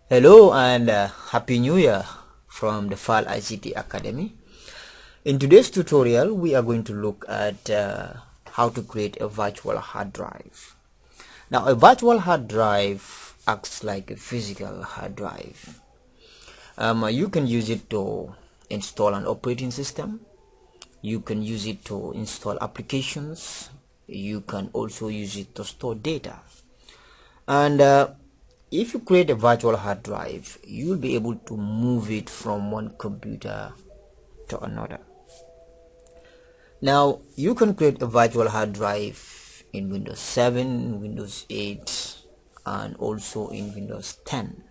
Hello and Happy New Year from the Faal ICT Academy. In today's tutorial, we are going to look at how to create a virtual hard drive. Now, a virtual hard drive acts like a physical hard drive. You can use it to install an operating system. You can use it to install applications. You can also use it to store data. And if you create a virtual hard drive, you will be able to move it from one computer to another. Now, you can create a virtual hard drive in Windows 7, Windows 8, and also in Windows 10.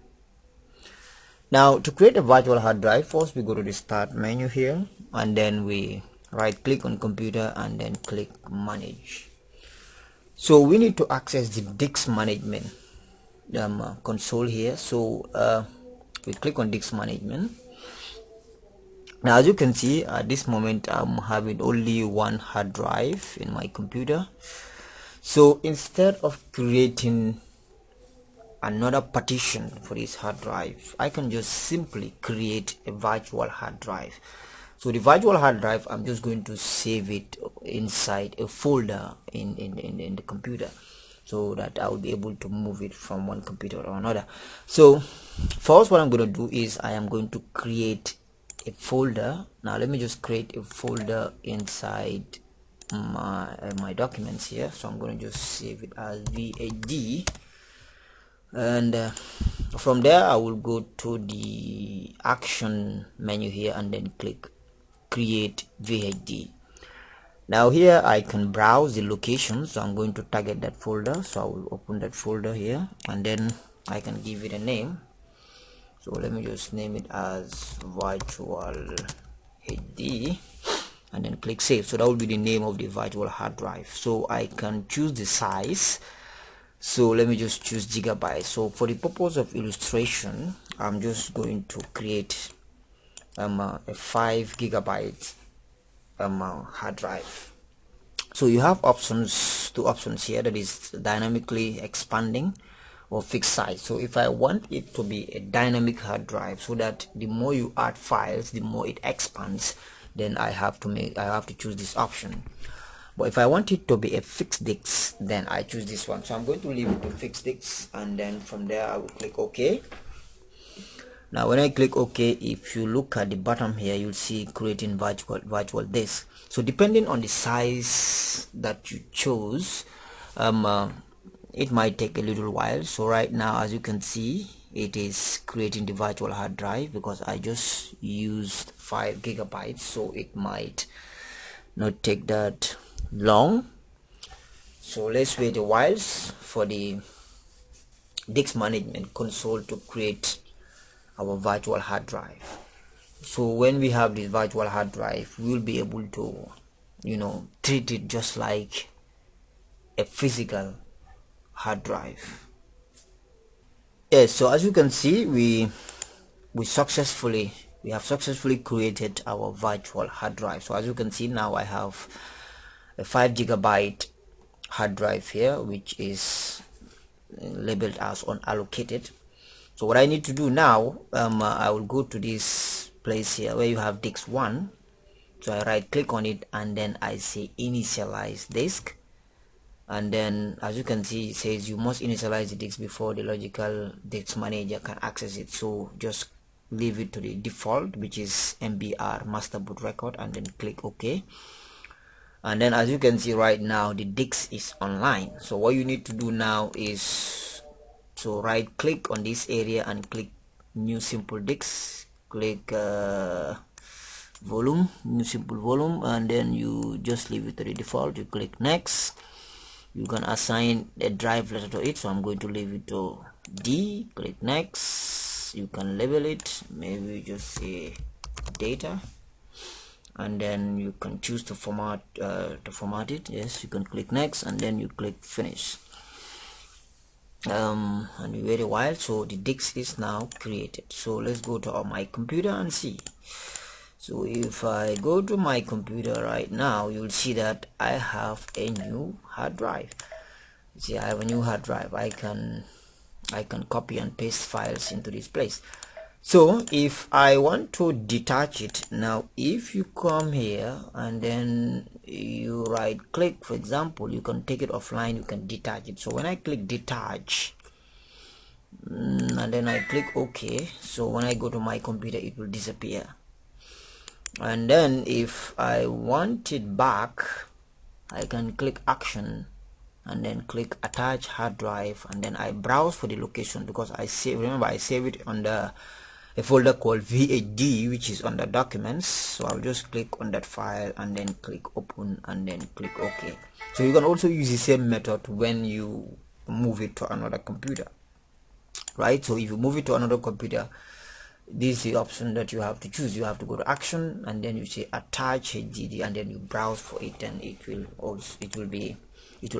Now, to create a virtual hard drive, first we go to the Start menu here, and then we right click on computer and then click Manage. So we need to access the disk management console here. So we click on disk management. Now, as you can see, at this moment I'm having only one hard drive in my computer. So instead of creating another partition for this hard drive, I can just simply create a virtual hard drive. So the virtual hard drive, I'm just going to save it inside a folder in the computer, so that I will be able to move it from one computer to another. So first, what I'm going to do is I am going to create a folder. Now let me just create a folder inside my documents here. So I'm going to just save it as VAD, and from there I will go to the action menu here and then click create VAD. Now here I can browse the location, so I'm going to target that folder. So I will open that folder here and then I can give it a name. So let me just name it as virtual HD and then click save. So that will be the name of the virtual hard drive. So I can choose the size. So let me just choose gigabyte. So for the purpose of illustration, I'm just going to create a 5 gigabyte hard drive. So you have two options here, that is dynamically expanding or fixed size. So if I want it to be a dynamic hard drive, so that the more you add files, the more it expands, then I have to choose this option. But if I want it to be a fixed disk, then I choose this one. So I'm going to leave it to fixed disk, and then from there I will click OK. Now when I click OK, if you look at the bottom here, you'll see creating virtual disk. So depending on the size that you chose, it might take a little while. So right now, as you can see, it is creating the virtual hard drive because I just used 5 gigabytes, so it might not take that long. So let's wait a while for the disk management console to create our virtual hard drive. So when we have this virtual hard drive, we will be able to, treat it just like a physical hard drive. Yes, so as you can see, we have successfully created our virtual hard drive. So as you can see, now I have a 5 gigabyte hard drive here, which is labeled as unallocated. So what I need to do now, I will go to this place here where you have disk 1. So I right click on it and then I say Initialize Disk, and then as you can see, it says you must initialize the disk before the logical disk manager can access it. So just leave it to the default, which is MBR master boot record, and then click OK. And then as you can see right now, the disk is online. So what you need to do now is to right click on this area and click new simple disk, click volume, new simple volume, and then you just leave it to the default. You click next. You can assign a drive letter to it, so I'm going to leave it to D. Click next. You can label it, maybe just say data, and then you can choose to format it. Yes, you can click next and then you click finish, and we wait a while. So the disk is now created. So let's go to my computer and see. So if I go to my computer right now, you'll see that I have a new hard drive. See, I have a new hard drive. I can I can copy and paste files into this place. So if I want to detach it now, if you come here and then you right click, for example, you can take it offline, you can detach it. So when I click detach and then I click OK, so when I go to my computer it will disappear. And then if I want it back, I can click action and then click attach hard drive, and then I browse for the location because I save, remember I save it under a folder called VHD, which is under documents. So I'll just click on that file and then click open and then click OK. So you can also use the same method when you move it to another computer, right? So if you move it to another computer, this is the option that you have to choose. You have to go to action and then you say attach HDD and then you browse for it, and it will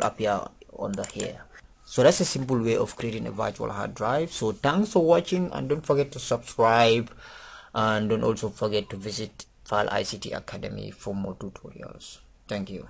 appear under here. So that's a simple way of creating a virtual hard drive. So thanks for watching, and don't forget to subscribe, and don't also forget to visit Faal ICT Academy for more tutorials. Thank you.